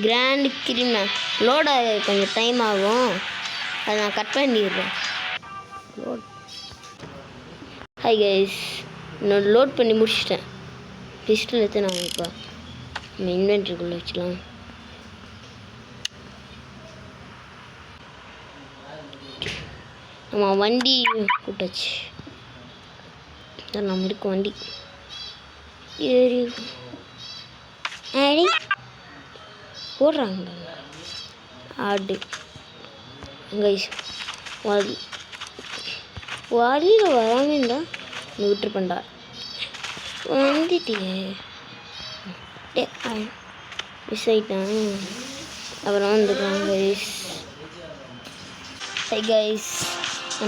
Grand criminal லோட கொஞ்சம் time ஆகும், அதை நான் கட் பண்ணிடுறேன். ஹாய் கைஸ், நான் லோட் பண்ணி முடிச்சிட்டேன். பிஸ்டல் எடுத்து நான் இப்போ நம்ம இன்வென்ட்ரிக்குள்ளே வச்சுக்கலாம். நம்ம வண்டி கூட்டாச்சு, நம்ம இருக்க வண்டி ஏறி போடுறாங்க ஆடு. கைஸ் வழியில் வராமல் இருந்தால் விட்டுருப்பேன்டா. வந்துட்டியே மிஸ் ஆகிட்டேன். அப்புறம் வந்துக்கலாம் கைஸ். ஹை கைஸ்,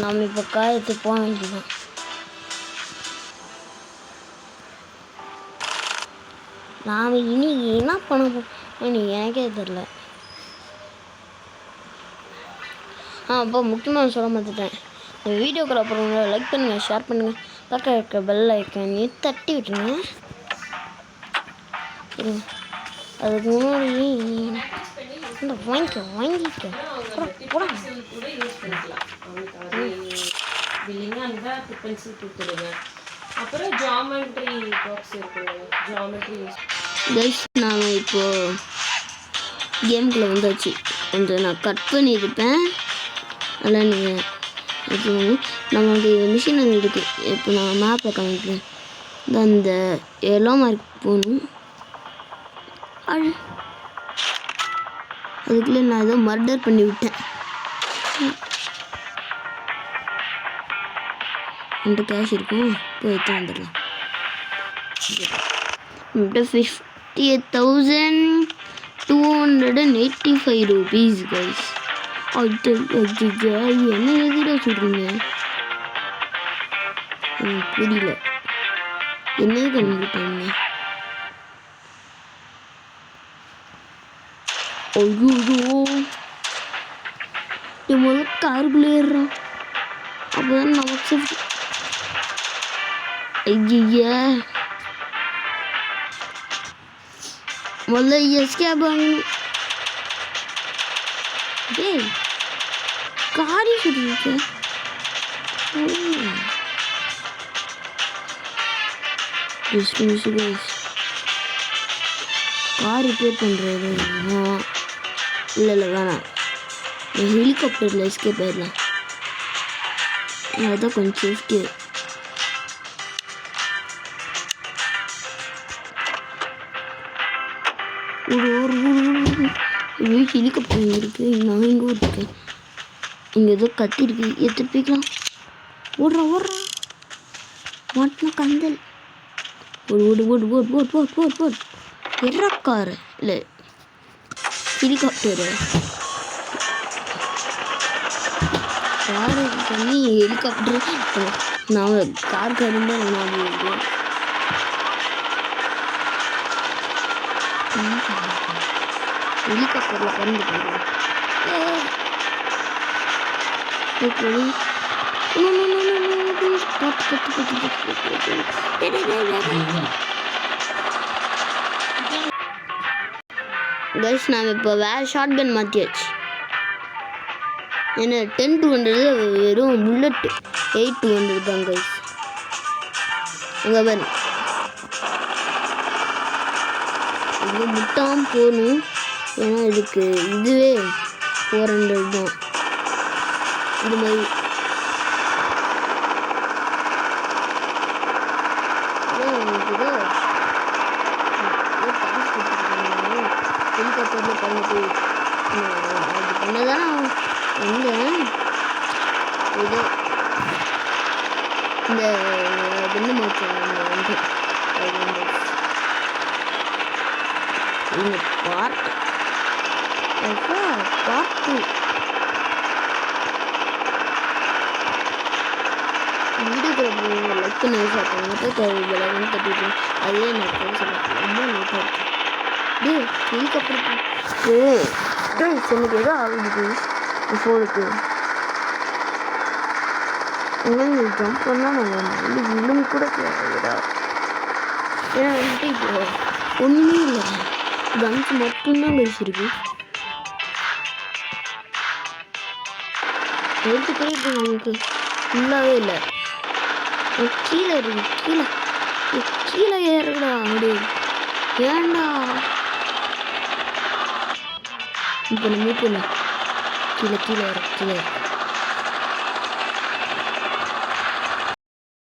நம்ம இப்போ காயத்து போக வேண்டியதான். நாம் இனி என்ன பண்ண போகிறோம் எனக்கே தெரில. அப்போ முக்கியமாக சொல்ல மாட்டேன். இந்த வீடியோக்குள்ள அப்புறம் லைக் பண்ணுங்கள், ஷேர் பண்ணுங்கள், பக்கம் இருக்க பெல் ஐக்கானே தட்டி விட்டுருங்க. அதுக்கு முன்னாடி இந்த வாங்கிக்க அப்புறம் ஜாமெட்ரி பாக்ஸ் இருக்குங்க, ஜாமெட்ரி கைஸ். நான் இப்போ கேமுக்குள்ளே வந்தாச்சு. கொஞ்சம் நான் கட் பண்ணியிருப்பேன், அதெல்லாம் நீங்கள் இது நமக்கு மிஷின் இருக்குது. இப்போ நான் மேப்பை காமிக்கிறேன். அந்த எல்லோ மார்க் போகணும். அதுக்குள்ளே நான் ஏதோ மர்டர் பண்ணி விட்டேன். அந்த கேஷ் இருக்கும், போய் எடுத்து வந்துடலாம். 58,285 rupees கைஸ். என்ன எதிர சொல்கிறீங்க எனக்கு புரியல. என்ன கண்டுட்டாங்க? ஐயோ, முதல்ல காருக்குள்ளே ஏறுறான், அப்போதான் நமக்கு ஐயா முதல்ல எஸ்கேப் வாங்கணும். டேய் காரி சொல்லிருக்கு. கார் ரிப்பேர் பண்ணுறது இல்லை வேணாம். ஹெலிகாப்டரில் எஸ்கேப் ஆயிடலாம், அதுதான் கொஞ்சம் சேஃப்டி. ஹெலிகாப்டர் இருக்கு, நான் இங்கே இருக்கேன். இங்கே ஏதோ கத்தி இருக்கு, எடுத்து போய்க்கலாம். ஓடுறா மாட்டினா கந்தல். ஓடு எறக்காரு இல்லை ஹெலிகாப்டரு. காரு பண்ணி ஹெலிகாப்டர் நான் கார் கருந்தா ஞாபகம். ஹெலிகாப்டரில் பறந்து போயிடுவோம். கைஸ், நாம் இப்போ வேறு ஷார்ட் கன் மாற்றியாச்சு. ஏன்னா 10-200 வெறும் புல்லட் 8-200 தான் கைஸ். அங்கே பாரு, இது முட்டாமல் போகணும். ஏன்னா இதுக்கு இதுவே 400 தான். இது மாதிரி ஹெலிகாப்டரில் பண்ணிட்டு அது பண்ணதானே எங்கே ஏதோ இந்த குண்டு மாற்ற வந்து பார்ட் 2 வீடியோக்குள்ள லைக் பண்ணி ஷேர் பண்ணுங்க. தட்டிட்டு அதே நான் சொல்லுவேன், ரொம்ப நீட்டாக இருக்கு. டே ஹெலிகாப்டர் எனக்கு எதோ ஆகுது ஃபோனுக்கு. எங்கே ஜம்ப் பண்ணால் நாங்கள் வந்து விழும் கூட தேவைடா. ஏன்னா வந்துட்டு இப்போ ஒன்றுமே இல்லை. கன்ஸ் மட்டும்தான் கைஸ் இருக்கு. எடுத்துக்கவே இப்போ நமக்கு ஃபுல்லாகவே இல்லை. கீழே இருக்கு, கீழே கீழே ஏறுடா. அப்படியே ஏண்டா இப்போ நம்ம மூப்பில் கீழே கீழே இருக்கு, கீழே இருக்கு.